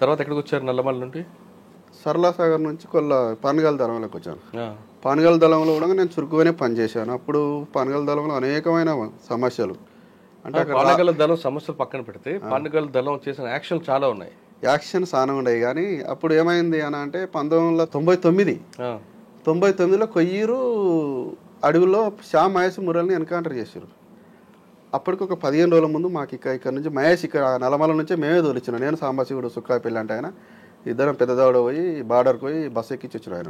తర్వాత ఎక్కడికి వచ్చారు నల్లమల నుండి? సరళాసాగర్ నుంచి పానగల దళంలోకి వచ్చాను. ఆ, పానగల దళంలో కూడా నేను చురుకుగానే పనిచేశాను. అప్పుడు పానగల దళంలో అనేకమైన సమస్యలు అంటే అక్కడ పానగల దళం సమస్యలు పక్కన పెడితే పానగల దళం చేసిన యాక్షన్ చాలా ఉన్నాయి. యాక్షన్ చాలా ఉండేవి. కానీ అప్పుడు ఏమైంది అని అంటే 1999లో కొయ్యూరు అడవిలో శ్యామ్ మహేష్ మురళిని ఎన్కౌంటర్ చేశారు. అప్పటికి ఒక 15 రోజుల ముందు మాకు ఇక్కడ నుంచి మహేష్ ఇక్కడ నల్లమల నుంచే మేమే తోలిచ్చినాం. నేను సాంబశివుడు సుక్కాపల్లి అంటే ఆయన ఇద్దరం పెద్దదౌడ పోయి బార్డర్కి పోయి బస్సు ఎక్కించి వచ్చిన ఆయన.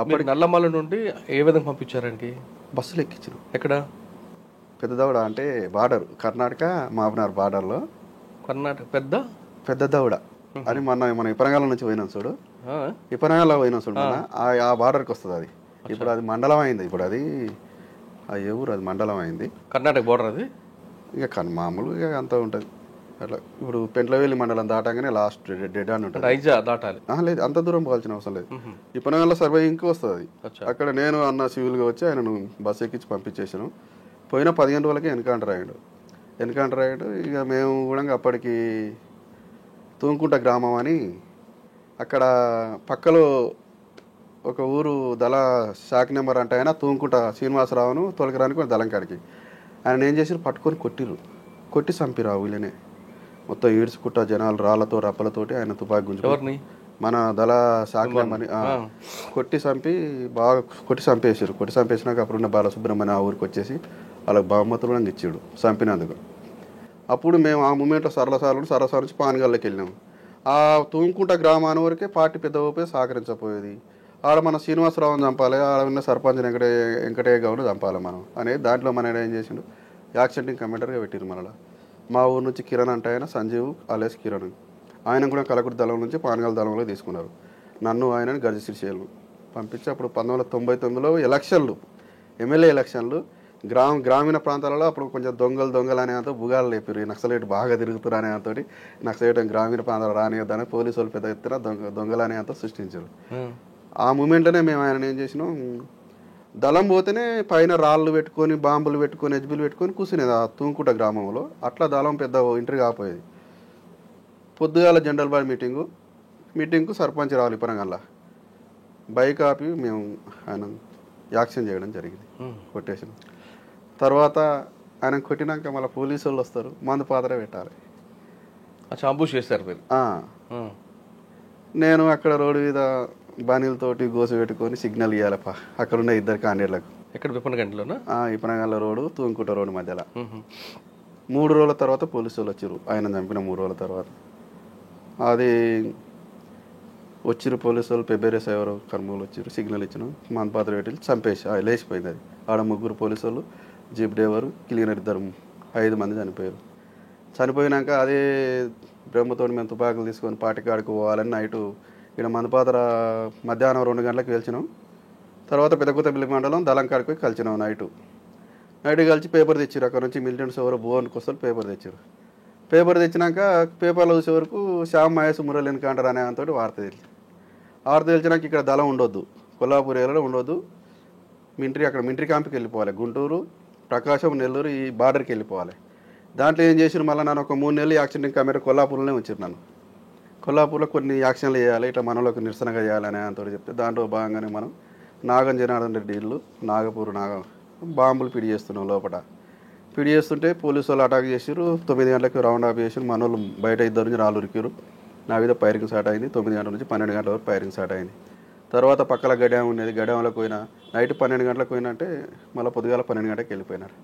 అప్పటి నల్లమల నుండి ఏ విధంగా పంపించారండి? బస్సులు ఎక్కించినాం. ఎక్కడ? పెద్దదౌడ అంటే బార్డర్ కర్ణాటక మాపనార్ బార్డర్లో కర్ణాటక పెద్దదౌడ అని మన ఇపనగాల నుంచి పోయినాం చూడు. ఆ, ఇపనగాల పోయినాం చూడు మన ఆ బార్డర్కి వస్తుంది అది. ఇప్పుడు అది మండలం అయింది. ఇప్పుడు అది ఏ ఊరు అది మండలం అయింది. కర్ణాటక బోర్డర్ అది. ఇక మామూలుగా అంతా ఉంటుంది అట్లా. ఇప్పుడు పెంట్లవేలి మండలం దాటంగానే లాస్ట్ డెడ్ అని ఉంటుంది. ఐజా దాటాలి. లేదు, అంత దూరం పోవాల్సిన అవసరం లేదు. ఇపనగాల సర్వేయింగ్కి వస్తుంది అది. అక్కడ నేను అన్న సివిల్గా వచ్చి ఆయనను బస్సు ఎక్కించి పంపించేసాను. పోయిన 15 రోజులకే ఎన్కౌంటర్ అయ్యాడు. ఇక మేము కూడా అప్పటికి తూంకుంట గ్రామం అని అక్కడ పక్కలో ఒక ఊరు దళ శాఖ నెంబర్ అంటే ఆయన తూంకుంట శ్రీనివాసరావును తొలకరానికి దళం కాడికి ఆయన ఏం చేసి పట్టుకొని కొట్టి చంపిరావు వీళ్ళనే మొత్తం ఈడ్చుకుంటా జనాలు రాళ్లతో రప్పలతోటి ఆయన తుపాకి గుంజు మన దళ శాఖ నెంబర్ని కొట్టి చంపేసారు. కొట్టి చంపేసినాక అప్పుడున్న బాలసుబ్రహ్మణ్య ఆ ఊరికి వచ్చేసి వాళ్ళకి బహుమతులు కూడా ఇచ్చాడు చంపినందుకు. అప్పుడు మేము ఆ మూమెంట్లో సరళసాల నుంచి పానగల్లోకి వెళ్ళినాము. ఆ తూంకుంట గ్రామాన్ని వరకే పార్టీ పెద్ద ఊపే సహకరించకపోయేది. ఆడ మన శ్రీనివాసరావుని చంపాలి, ఆడ ఉన్న సర్పంచ్ వెంకటయ్య గౌడ్ని చంపాలి మనం అనేది దాంట్లో మన ఏం చేసిండు యాక్సిడెంటింగ్ కమెంటర్గా పెట్టిరు. మనలో మా ఊరు నుంచి కిరణ్ అంటే ఆయన సంజీవ్ అలేస్ కిరణ్ ఆయన కూడా కలకుర్తి దళం నుంచి పానగల దళంలో తీసుకున్నారు. నన్ను ఆయనని గర్జశ్రీశైలు పంపించి అప్పుడు 1999లో ఎమ్మెల్యే ఎలక్షన్లు గ్రామీణ ప్రాంతాలలో అప్పుడు కొంచెం దొంగలు అనేంత బుగాలు లేపారు. ఈ నక్సలైట్ బాగా తిరుగుతారు అనేంతో నక్సలైట్ గ్రామీణ ప్రాంతాలు రానియద్దని పోలీసు వాళ్ళు పెద్ద ఎత్తున దొంగలు అనేంత సృష్టించారు. ఆ మూమెంట్లోనే మేము ఆయన ఏం చేసినాం, దళం పోతేనే పైన రాళ్ళు పెట్టుకొని బాంబులు పెట్టుకొని హెచ్బీలు పెట్టుకొని కూర్చునేది ఆ తూంకుంట గ్రామంలో. అట్లా దళం పెద్ద ఎంట్రీ కాపోయేది. పొద్దుగాల జనరల్ బాడీ మీటింగ్కు సర్పంచ్ రావాలి ఇపనగల్లా బైక్ ఆపి మేము ఆయన యాక్షన్ చేయడం జరిగింది. కొట్టేసిన తర్వాత ఆయన కొట్టినాక మళ్ళీ పోలీసు వాళ్ళు వస్తారు, మందు పాత్ర పెట్టాలి. అంబుష్ చేస్తారు మీరు? నేను అక్కడ రోడ్డు మీద బాణీలతోటి గోసు పెట్టుకొని సిగ్నల్ ఇవ్వాలప్ప అక్కడ ఉన్న 2 క్యాండిడేట్లకు. ఎక్కడ? విపనగంటలోనా? ఇపనగండ్ల రోడ్డు తూంకుంట రోడ్డు మధ్యలో. 3 రోజుల తర్వాత పోలీసు వాళ్ళు వచ్చారు. ఆయన చంపిన 3 రోజుల తర్వాత అది వచ్చిరు పోలీసు వాళ్ళు. పెబ్బేరేస్ ఎవరో కర్మూలు వచ్చారు, సిగ్నల్ ఇచ్చినాం, మందపాత్ర పెట్టి చంపేసి లేచిపోయింది అది. ఆడ 3 పోలీసు వాళ్ళు, జీప్ డ్రైవరు, క్లీనర్ 5 మంది చనిపోయారు. చనిపోయినాక అదే బ్రహ్మతో మేము తుపాకులు తీసుకొని పాటికాడికి పోవాలని నైటు ఇక్కడ మందపాత్ర మధ్యాహ్నం 2 గంటలకు వెళ్చినాం. తర్వాత పెద్దకొత్తపల్లి మండలం దళం కాడికి పోయి కలిసినాం. నైటు కలిసి పేపర్ తెచ్చారు. అక్కడ నుంచి మిలిటెంట్స్ ఎవరో భువన్కి వస్తారు పేపర్ తెచ్చారు. పేపర్ తెచ్చినాక పేపర్లో చూసే వరకు శ్యామ్ మహేష్ మురళి ఎన్కౌంటర్ అనే అంతటి వార్త తెలిసినాక ఇక్కడ దళం ఉండొద్దు, కొల్లాపూర్ ఏరియాలో ఉండొద్దు, అక్కడ మిలిటరీ క్యాంప్కి వెళ్ళిపోవాలి. గుంటూరు, ప్రకాశం, నెల్లూరు ఈ బార్డర్కి వెళ్ళిపోవాలి. దాంట్లో ఏం చేసారు, మళ్ళీ నన్ను ఒక 3 నెలలు యాక్సిడెంట్ కమిటీ కొల్లాపూర్లోనే వచ్చారు. నన్ను కొల్లాపూర్లో కొన్ని యాక్షన్లు చేయాలి, ఇట్లా మనలోకి నిరసనగా చేయాలని అంతా చెప్తే దాంట్లో భాగంగానే మనం నాగం జనార్దన్ రెడ్డి ఇల్లు నాగపూర్ బాంబులు పిడి చేస్తున్నాం. లోపల పిడి చేస్తుంటే పోలీసు వాళ్ళు అటాక్ చేసారు. 9 గంటలకు రౌండ్ ఆఫ్ చేసారు. మన వాళ్ళు బయట 2 నుంచి 4 ఉరికారు. నా మీద ఫైరింగ్ స్టార్ట్ అయింది. 9 గంటల నుంచి 12 గంటల వరకు ఫైరింగ్ స్టార్ట్ అయింది. తర్వాత పక్కల గడ్డం ఉండేది, గడ్డంలోకి పోయినా నైట్ 12 గంటలకు పోయినా అంటే మళ్ళీ పొద్దుగాల 12 గంటలకు వెళ్ళిపోయినారు.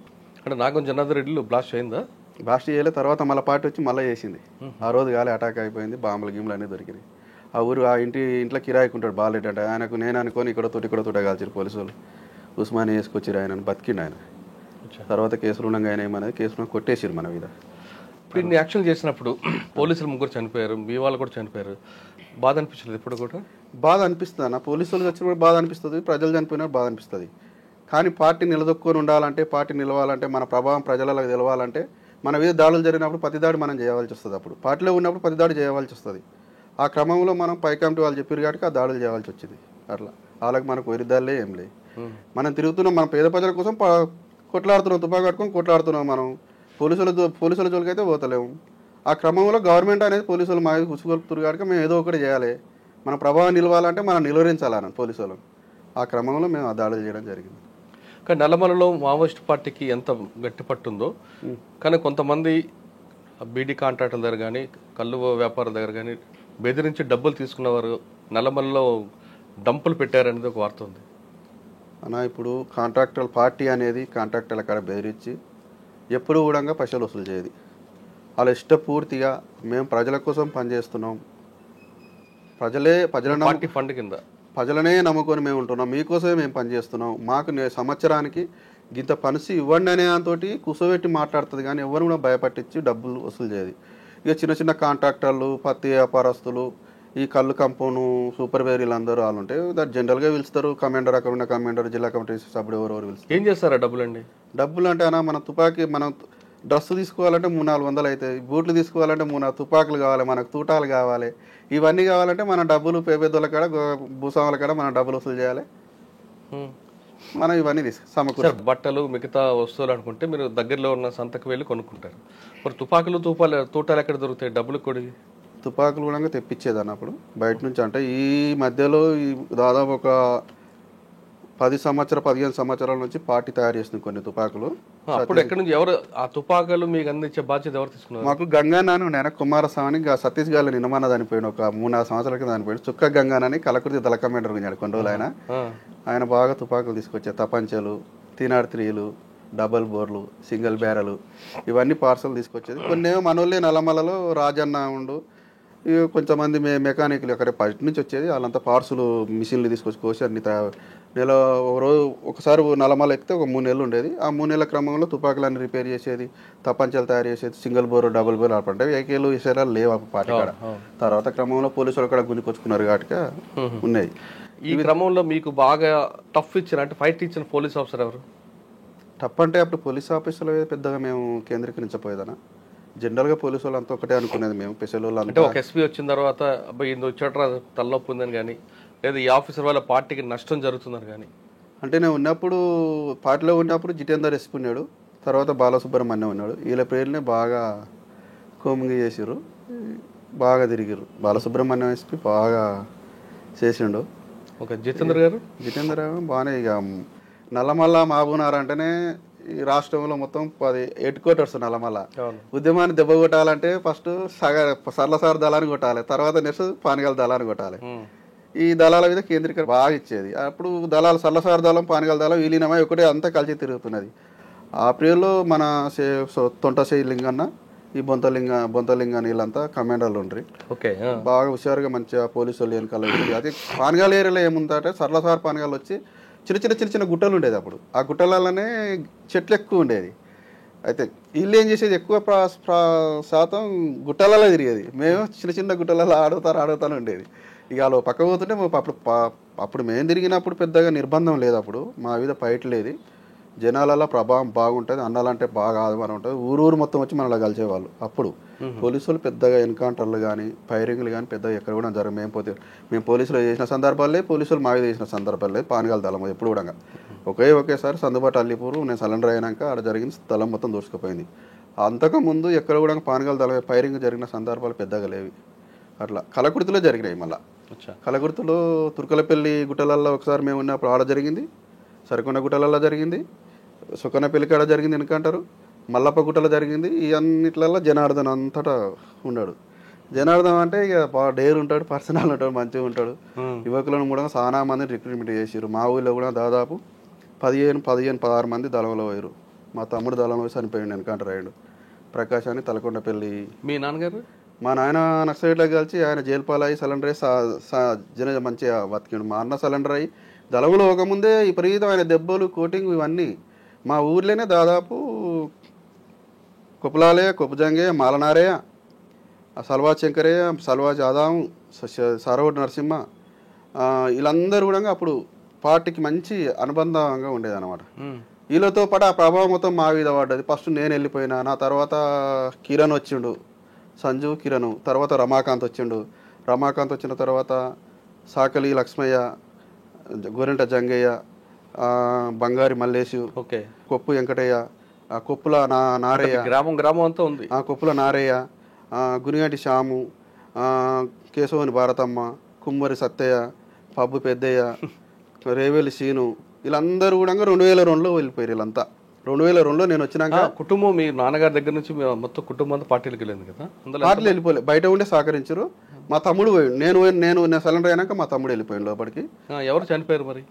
అంటే నాగం జనార్దన్ రెడ్డిలో బ్లాస్ట్ అయిందా? బ్లాస్ట్ చేయలేదు. తర్వాత మళ్ళీ పార్టీ వచ్చి మళ్ళీ చేసింది. ఆ రోజు గాలి అటాక్ అయిపోయింది. బాంబులు గిమ్లు అన్నీ దొరికినాయి. ఆ ఊరు ఆ ఇంట్లో కిరాయికుంటాడు బాలరెడ్డి అంటే ఆయనకు నేను అనుకొని ఇక్కడ తోటి కాల్చారు పోలీసు వాళ్ళు. ఉస్మానియా వేసుకొచ్చారు. ఆయనను బతికిండు ఆయన. తర్వాత కేసులు ఉండగా ఆయన ఏమనేది కేసులు కొట్టేసారు మన మీద. ఇప్పుడు ఇన్ని యాక్షన్ చేసినప్పుడు పోలీసులు 3 చనిపోయారు, మీ వాళ్ళు కూడా చనిపోయారు. బాధ అనిపించలేదు ఇప్పుడు కూడా? బాధ అనిపిస్తుంది అన్న. పోలీసులు వచ్చినప్పుడు బాధ అనిపిస్తుంది, ప్రజలు చనిపోయినప్పుడు బాధ అనిపిస్తుంది. కానీ పార్టీ నిలదొక్కుని ఉండాలంటే, పార్టీ నిలవాలంటే, మన ప్రభావం ప్రజలకు తెలవాలంటే మన మీద దాడులు జరిగినప్పుడు ప్రతి దాడి మనం చేయవలసి వస్తుంది. అప్పుడు పార్టీలో ఉన్నప్పుడు ప్రతి దాడి చేయవలసి వస్తుంది. ఆ క్రమంలో మనం పై కమిటీ వాళ్ళు చెప్పారు కాబట్టి ఆ దాడులు చేయవలసి వచ్చింది. అట్లా వాళ్ళకి మనకు విరుద్ధాలే ఏం లేదు. మనం తిరుగుతున్నాం, మన పేద ప్రజల కోసం కొట్లాడుతున్నాం, తుపాకు కట్టుకొని కొట్లాడుతున్నాం. మనం పోలీసుల జోలికి అయితే పోతలేము. ఆ క్రమంలో గవర్నమెంట్ అనేది పోలీసులు మా కుసుగొలుపుతురు కనుక మేము ఏదో ఒకటి చేయాలి, మన ప్రభావం నిలవాలంటే మనం నిలువరించాలని పోలీసులు. ఆ క్రమంలో మేము ఆ దాడులు చేయడం జరిగింది. కానీ నల్లమలలో మావోయిస్ట్ పార్టీకి ఎంత గట్టి పట్టుందో, కానీ కొంతమంది బీడీ కాంట్రాక్టుల దగ్గర కానీ కళ్ళు వ్యాపారుల దగ్గర కానీ బెదిరించి డబ్బులు తీసుకున్నవారు నల్లమలలో డంపులు పెట్టారనేది ఒక వార్త ఉంది అన్న. ఇప్పుడు కాంట్రాక్టర్ పార్టీ అనేది కాంట్రాక్టర్ల కాడ బెదిరించి ఎప్పుడు కూడా పైసలు వసూలు చేయదు. వాళ్ళ ఇష్టపూర్తిగా మేము ప్రజల కోసం పనిచేస్తున్నాం, పార్టీ ఫండ్ కింద ప్రజలనే నమ్ముకొని మేము ఉంటున్నాం, మీకోసమే మేము పనిచేస్తున్నాం, మాకు సంవత్సరానికి ఇంత పనిసి ఇవ్వండి అనే దాంతో కూసోబెట్టి మాట్లాడుతుంది. కానీ ఎవరు కూడా భయపట్టించి డబ్బులు వసూలు చేయదు. ఇక చిన్న చిన్న కాంట్రాక్టర్లు, పత్తి వ్యాపారస్తులు, ఈ కళ్ళు కంపౌండ్ సూపర్వైజర్లు అందరూ వాళ్ళు ఉంటే జనరల్గా పిలుస్తారు. కమాండర్, అక్కడ ఉన్న కమాండర్, జిల్లా కమిటీ సభ్యుడు ఎవరెవరు పిలుస్తారు. ఏం చేస్తారా డబ్బులు అండి? డబ్బులు అంటే అన్న, మన తుపాకీ, మనం డ్రెస్ తీసుకోవాలంటే 300-400 అవుతాయి, బూట్లు తీసుకోవాలంటే 3 తుపాకులు కావాలి, మనకు తూటాలు కావాలి, ఇవన్నీ కావాలంటే మన డబ్బులు పెద్దోళ్ళ కాడ, భూస్వాముల కాడ మనం డబ్బులు వసూలు చేయాలి. మనం ఇవన్నీ సమకూరు. బట్టలు మిగతా వస్తువులు అనుకుంటే మీరు దగ్గరలో ఉన్న సంతకు వెళ్ళి కొనుక్కుంటారు. మరి తుపాకులు తూటాలు ఎక్కడ దొరుకుతాయి? డబ్బులు కూడా తుపాకులు కూడా తెప్పించేది అన్నప్పుడు బయట నుంచి. అంటే ఈ మధ్యలో ఈ దాదాపు ఒక 15 సంవత్సరాల నుంచి పార్టీ తయారు చేస్తుంది కొన్ని తుపాకులు. అప్పుడు ఎక్కడి నుంచి ఎవరు ఆ తుపాకులు మీకు అందించే బాధ్యత ఎవరు తీసుకున్నారు? మాకు గంగానాని నేను కుమారస్వామి ఛత్తీస్గఢ్లో నిన్నమన్న దానిపోయిన ఒక 3-4 సంవత్సరాల కింద దానిపోయిన చుక్క గంగానని కలకృతి దళ కమాండర్ ఉన్నాడు కొన్ని రోజులు. ఆయన బాగా తుపాకులు తీసుకొచ్చారు. తపంచలు, తీనార్త్రీలు, డబల్ బోర్లు, సింగిల్ బ్యారలు, ఇవన్నీ పార్సల్ తీసుకొచ్చేది. కొన్ని ఏమో మనోళ్ళే నల్లమలలో రాజన్న ఉండు, కొంతమంది మెకానిక్లు అక్కడ బయట నుంచి వచ్చేది. వాళ్ళంతా పార్సులు మిషన్లు తీసుకొచ్చి కోసి అన్ని నెల రోజు ఒకసారి నల్లమల ఎక్కితే ఒక 3 నెలలు ఉండేది. ఆ 3 నెలల క్రమంలో తుపాకులన్నీ రిపేర్ చేసేది, తపంచలు తయారు చేసేది, సింగిల్ బోర్, డబుల్ బోర్ ఆపంటే ఏకేలు విషయాలు లేవు పార్టీ కాడ. తర్వాత క్రమంలో పోలీసులు కూడా గునికొచ్చుకున్నారు కాబట్టి ఉన్నాయి. ఈ క్రమంలో మీకు బాగా టఫ్ ఇచ్చిన, అంటే ఫైట్ ఇచ్చిన పోలీస్ ఆఫీసర్ ఎవరు? టఫ్ అంటే అప్పుడు పోలీస్ ఆఫీసర్లు పెద్దగా మేము కేంద్రీకరించపోయేదనా. జనరల్గా పోలీసు వాళ్ళు అంతా ఒకటే అనుకునేది. మేము పెసలు అంటే ఒక ఎస్పీ వచ్చిన తర్వాత అబ్బాయి ఇది వచ్చేట తలనొప్పి ఉందని కానీ, లేదా ఈ ఆఫీసర్ వాళ్ళ పార్టీకి నష్టం జరుగుతుందని కానీ. అంటే నేను ఉన్నప్పుడు పార్టీలో ఉన్నప్పుడు జితేందర్ ఎస్పీ ఉన్నాడు, తర్వాత బాలసుబ్రహ్మణ్యం ఉన్నాడు. వీళ్ళ పేర్లనే బాగా కోమింగ్ చేసిర్రు, బాగా తిరిగిర్రు. బాలసుబ్రహ్మణ్యం ఎస్పీ బాగా చేసిండు. ఓకే. జితేందర్ గారు బాగానే. ఇక నల్లమల్ల మహబూబ్నగర్ అంటేనే ఈ రాష్ట్రంలో మొత్తం 10 హెడ్ క్వార్టర్స్ నల్లమల్ల. ఉద్యమాన్ని దెబ్బ కొట్టాలంటే ఫస్ట్ సర్లసార్ దళాన్ని కొట్టాలి, తర్వాత నెక్స్ట్ పానగల్ దళాన్ని కొట్టాలి. ఈ దళాల మీద కేంద్రీకరణ బాగా ఇచ్చేది. అప్పుడు దళాలు సర్లసార్ దళం, పానగల్ దళం విలీనమై ఒకటే అంతా కలిసి తిరుగుతున్నది. ఆ పీరియడ్లో మన తొంటశై లింగన్న, ఈ బొంతలింగన్న వీళ్ళంతా కమాండర్లు ఉండ్రి. ఓకే. బాగా హుషారుగా మంచిగా పోలీసు వాళ్ళు వెనకాల. అది పానగాల్ ఏరియాలో ఏముందంటే సర్లసార్ పానగాల్ వచ్చి చిన్న గుట్టలు ఉండేది. అప్పుడు ఆ గుట్టలలోనే చెట్లు ఎక్కువ ఉండేది. అయితే వీళ్ళు ఏం చేసేది, ఎక్కువ శాతం గుట్టలలో తిరిగేది. మేము చిన్న గుట్టలలో ఆడుతానే ఉండేది. ఇక వాళ్ళు పక్క పోతుంటే అప్పుడు మేము తిరిగినప్పుడు పెద్దగా నిర్బంధం లేదు. అప్పుడు మా మీద ఫైట్ లేదు. జనాలలో ప్రభావం బాగుంటుంది, అన్నాలంటే బాగా ఆదివారం ఉంటుంది. ఊరు మొత్తం వచ్చి మనలా కలిసేవాళ్ళు. అప్పుడు పోలీసులు పెద్దగా ఎన్కౌంటర్లు కానీ ఫైరింగ్లు కానీ పెద్దగా ఎక్కడ కూడా జరగదు. మేము పోలీసులు చేసిన సందర్భాలే, పోలీసులు మా మీద చేసిన సందర్భాలు లేదు. పానగాల దళం ఎప్పుడు కూడా ఒకేసారి సందుబాటు అల్లిపూరు నేను సరెండర్ అయినాక ఆడ జరిగిన దళం మొత్తం దూసుకుపోయింది. అంతకుముందు ఎక్కడ కూడా పానగాల దళం ఫైరింగ్ జరిగిన సందర్భాలు పెద్దగా లేవి. అట్లా కలకుర్తిలో జరిగినాయి. మళ్ళీ కలకుర్తిలో తుర్కలపల్లి గుట్టలల్లో ఒకసారి మేము ఉన్నప్పుడు ఆడ జరిగింది, సరికొండ గుట్టలలో జరిగింది, సుకన్నపల్లి కాడ జరిగింది ఎన్కౌంటరు, మల్లప్ప గుట్టలో జరిగింది. ఈ అన్నిట్లలో జనార్దన్ అంతటా ఉన్నాడు. జనార్దన్ అంటే ఇక బాగా డేర్ ఉంటాడు, పర్సనల్ ఉంటాడు, మంచిగా ఉంటాడు. యువకులను కూడా చాలా మంది రిక్రూట్మెంట్ చేసారు. మా ఊళ్ళో కూడా దాదాపు 16 మంది దళంలో పోయారు. మా తమ్ముడు దళంలో చనిపోయాడు, ఎన్కౌంటర్ అయ్యాడు. ప్రకాష్ అని తలకొండపల్లి. మీ నాన్నగారు? మా నాయన నక్సలైట్లో కలిసి ఆయన జైలు పాలయ్యి సరెండర్ అయ్యి మంచిగా బతికిండు. మా అన్న సరెండర్ అయ్యి దళంలో ఒకముందే విపరీతమైన దెబ్బలు, కోటింగ్ ఇవన్నీ. మా ఊర్లోనే దాదాపు కొప్పులాలే, కొప్పుజంగే, మాలనారయ్య, సల్వాజ్ శంకరయ్య, సల్వాజ్ ఆదాం, సరవడ్ నరసింహ, వీళ్ళందరూ కూడా అప్పుడు పార్టీకి మంచి అనుబంధంగా ఉండేది అనమాట. వీళ్ళతో పాటు ఆ ప్రభావం మొత్తం మా మీద పడ్డది. ఫస్ట్ నేను వెళ్ళిపోయినా, నా తర్వాత కిరణ్ వచ్చిండు, సంజు కిరణ్, తర్వాత రమాకాంత్ వచ్చిండు. రమాకాంత్ వచ్చిన తర్వాత సాకలి లక్ష్మయ్య, గోరెంట జంగయ్య, బంగారి మల్లేషు, కొప్పు వెంకటయ్య, కొప్పుల నారయ్య, గ్రామం అంతా ఉంది. కొప్పుల నారయ్య, గునిగంటి శ్యాము, కేశవని భారతమ్మ, కుమ్మరి సత్తయ్య, పబ్బు పెద్దయ్య, రేవేలి సీను, వీళ్ళందరూ కూడా 2002లో వెళ్ళిపోయారు. వీళ్ళంతా 2002లో నేను వచ్చినాక కుటుంబం మీ నాన్నగారి దగ్గర నుంచి మొత్తం కుటుంబం అంతా పార్టీలకు వెళ్ళింది కదా, పార్టీలు వెళ్ళిపోలేదు, బయట ఉండే సహకరించారు. మా తమ్ముడు పోయాడు, నేను సరెండర్ అయినాక మా తమ్ముడు వెళ్ళిపోయాడు లోపలికి. ఎవరు చనిపోయారు మరి?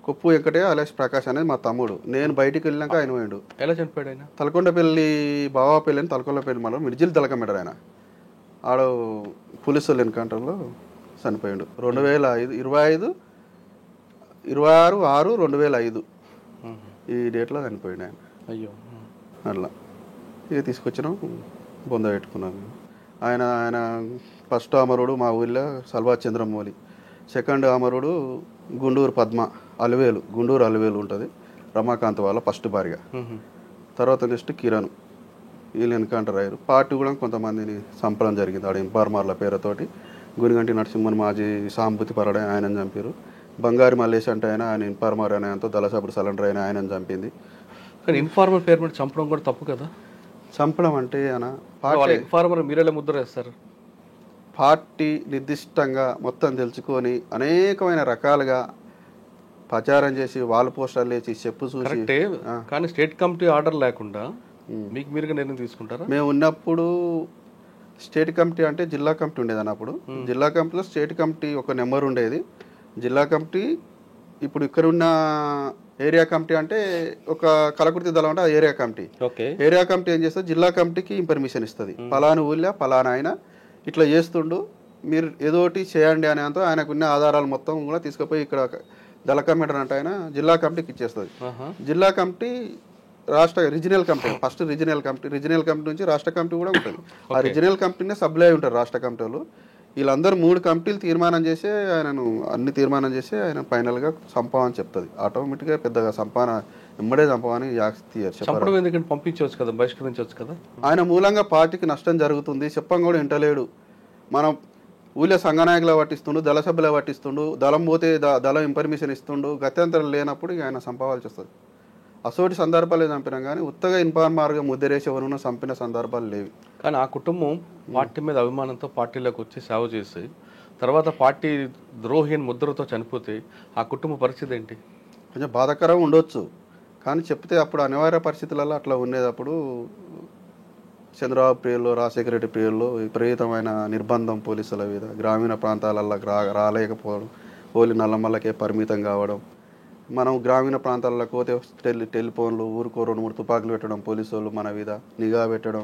కొప్పు వెంకటయ్య అలేష్ ప్రకాష్ అనేది మా తమ్ముడు. నేను బయటికి వెళ్ళినాక ఆయన పోయాడు. ఎలా చనిపోయాడు ఆయన? తలకొండపల్లి బావాపల్లి అని తలకొండపల్లి మనం మిర్జిల్ తలకమెడరు ఆయన. ఆడ పోలీసులు ఎన్కౌంటర్లో చనిపోయాడు 2005 26/6/2005 ఈ డేట్లో చనిపోయాడు ఆయన. అయ్యో. అట్లా ఇక తీసుకొచ్చినాం, బొంద పెట్టుకున్నాం. ఆయన ఫస్ట్ అమరుడు మా ఊళ్ళో సల్వా చంద్రమౌళి, సెకండ్ అమరుడు గుండూరు పద్మ అలివేలు, గుండూరు అలివేలు ఉంటుంది రమాకాంత్ వాళ్ళ ఫస్ట్ భార్య. తర్వాత నెక్స్ట్ కిరణ్, వీళ్ళు ఎన్కౌంటర్ అయ్యారు. పార్టీ కూడా కొంతమందిని చంపడం జరిగింది ఆడ ఇన్ఫార్మర్ల పేరుతోటి. గునిగంటి నరసింహన్ మాజీ సాంబుతి పరడ ఆయనని చంపారు. బంగారు మల్లేష్ అంటే ఆయన ఇన్ఫార్మర్ అనే ఆయనతో దళసభ్యుడు సరెండర్ అయిన ఆయనని చంపింది. కానీ ఇన్ఫార్మర్ పేరు మీద చంపడం కూడా తప్పు కదా? చంపడం అంటే ఇన్ఫార్మర్ మీరేలా ముద్ర వేస్తారు? పార్టీ నిర్దిష్టంగా మొత్తం తెలుసుకొని అనేకమైన రకాలుగా ప్రచారం చేసి వాళ్ళ పోస్టర్లు వేసి చెప్పు చూసి. కానీ స్టేట్ కమిటీ ఆర్డర్ లేకుండా మీకు మీరుగా నిర్ణయం తీసుకుంటారా? మేము ఉన్నప్పుడు స్టేట్ కమిటీ అంటే జిల్లా కమిటీ ఉండేది అన్నప్పుడు. జిల్లా కమిటీలో స్టేట్ కమిటీ ఒక నెంబర్ ఉండేది. జిల్లా కమిటీ ఇప్పుడు ఇక్కడ ఉన్న ఏరియా కమిటీ అంటే ఒక కలకృతి దళం అంటే ఏరియా కమిటీ. ఏరియా కమిటీ ఏం చేస్తుంది, జిల్లా కమిటీకి పర్మిషన్ ఇస్తుంది. పలానా ఊళ్ళో పలానా ఆయన ఇట్లా చేస్తుండు, మీరు ఏదోటి చేయండి అనేంతో ఆయనకున్న ఆధారాలు మొత్తం కూడా తీసుకుపోయి ఇక్కడ దళ కమిటీ అంటే ఆయన జిల్లా కమిటీకి ఇచ్చేస్తుంది. జిల్లా committee regional committee, first regional committee నుంచి రాష్ట్ర కమిటీ కూడా ఉంటుంది. ఆ రీజనల్ కమిటీనే సబ్లై ఉంటారు రాష్ట్ర కమిటీలు. వీళ్ళందరూ 3 కమిటీలు తీర్మానం చేసి ఆయనను తీర్మానం చేసి ఆయన ఫైనల్గా చంపమని చెప్తుంది. ఆటోమేటిక్గా పెద్దగా ఎమ్మడే చంపమని చెప్పడం ఎందుకంటే పంపించవచ్చు కదా, బహిష్కరించవచ్చు కదా. ఆయన మూలంగా పార్టీకి నష్టం జరుగుతుంది చెప్పం కూడా వింటలేడు. మనం ఊళ్ళో సంఘనాయకులు పట్టిస్తుండు, దళ సభ్యులు పట్టిస్తుండు, దళం పోతే దళం ఇన్ఫర్మేషన్ ఇస్తుండు. గత్యంతరం లేనప్పుడు ఆయన చంపవలసి వస్తుంది. అసోటి సందర్భాలే చంపినాం కానీ ఉత్తగా ఇన్ఫార్మర్గా ముద్దరేసి ఎవరైనా చంపిన సందర్భాలు లేవు. కానీ ఆ కుటుంబం పార్టీ మీద అభిమానంతో పార్టీలోకి వచ్చి సేవ చేసి తర్వాత పార్టీ ద్రోహి ముద్రతో చనిపోతే ఆ కుటుంబ పరిస్థితి ఏంటి? కొంచెం బాధాకరం ఉండొచ్చు, కానీ చెప్తే అప్పుడు అనివార్య పరిస్థితులలో అట్లా ఉండేటప్పుడు చంద్రబాబు ప్రియుల్లో, రాజశేఖర రెడ్డి ప్రియుల్లో విపరీతమైన నిర్బంధం పోలీసుల మీద, గ్రామీణ ప్రాంతాలలో రాలేకపోవడం, ఓన్లీ నల్లమల్లకే పరిమితం కావడం. మనం గ్రామీణ ప్రాంతాల్లో పోతే టెలిఫోన్లు, ఊరుకో 2-3 తుపాకులు పెట్టడం, పోలీసు వాళ్ళు మన మీద నిఘా పెట్టడం,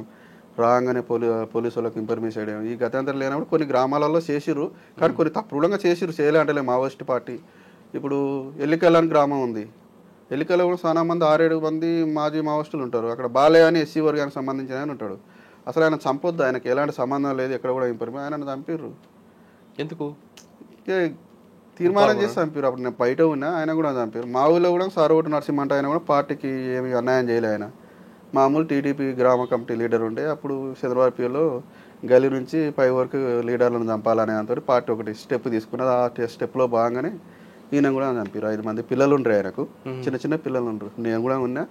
రాగానే పోలీసు వాళ్ళకి ఇన్ఫర్మేషన్ చేయడం. ఈ గతాంతరం లేనప్పుడు కొన్ని గ్రామాలలో చేసిరు, కానీ కొన్ని తప్పుడుగా చేసిరు. చేయలే అంటలే మావోయిస్ట్ పార్టీ. ఇప్పుడు ఎల్లికల్ అని గ్రామం ఉంది. ఎల్లికల్లో కూడా చాలా మంది 6-7 మంది మాజీ మావోయిస్టులు ఉంటారు. అక్కడ బాలయ్య అని ఎస్సీ వర్గానికి సంబంధించిన ఆయన ఉంటాడు. అసలు ఆయన చంపొద్దు, ఆయనకి ఎలాంటి సంబంధం లేదు, ఎక్కడ కూడా ఇన్ఫర్మేషన్. ఆయన చంపిర్రు. ఎందుకు? తీర్మానం చేసి చంపారు. అప్పుడు నేను బయట ఉన్నా, ఆయన కూడా చంపారు. మా ఊళ్ళో కూడా సారవోటు నరసింహ అంటే ఆయన కూడా పార్టీకి ఏమి అన్యాయం చేయలే. ఆయన మామూలు టీడీపీ గ్రామ కమిటీ లీడర్ ఉండే. అప్పుడు చంద్రబాబులో గల్లీ నుంచి పై వరకు లీడర్లను చంపాలనే అంతా పార్టీ ఒకటి స్టెప్ తీసుకున్నది. ఆ స్టెప్లో భాగంగానే ఈయన కూడా చంపారు. 5 మంది పిల్లలు ఉండరు ఆయనకు, చిన్న చిన్న పిల్లలు ఉండరు. నేను కూడా ఉన్నా.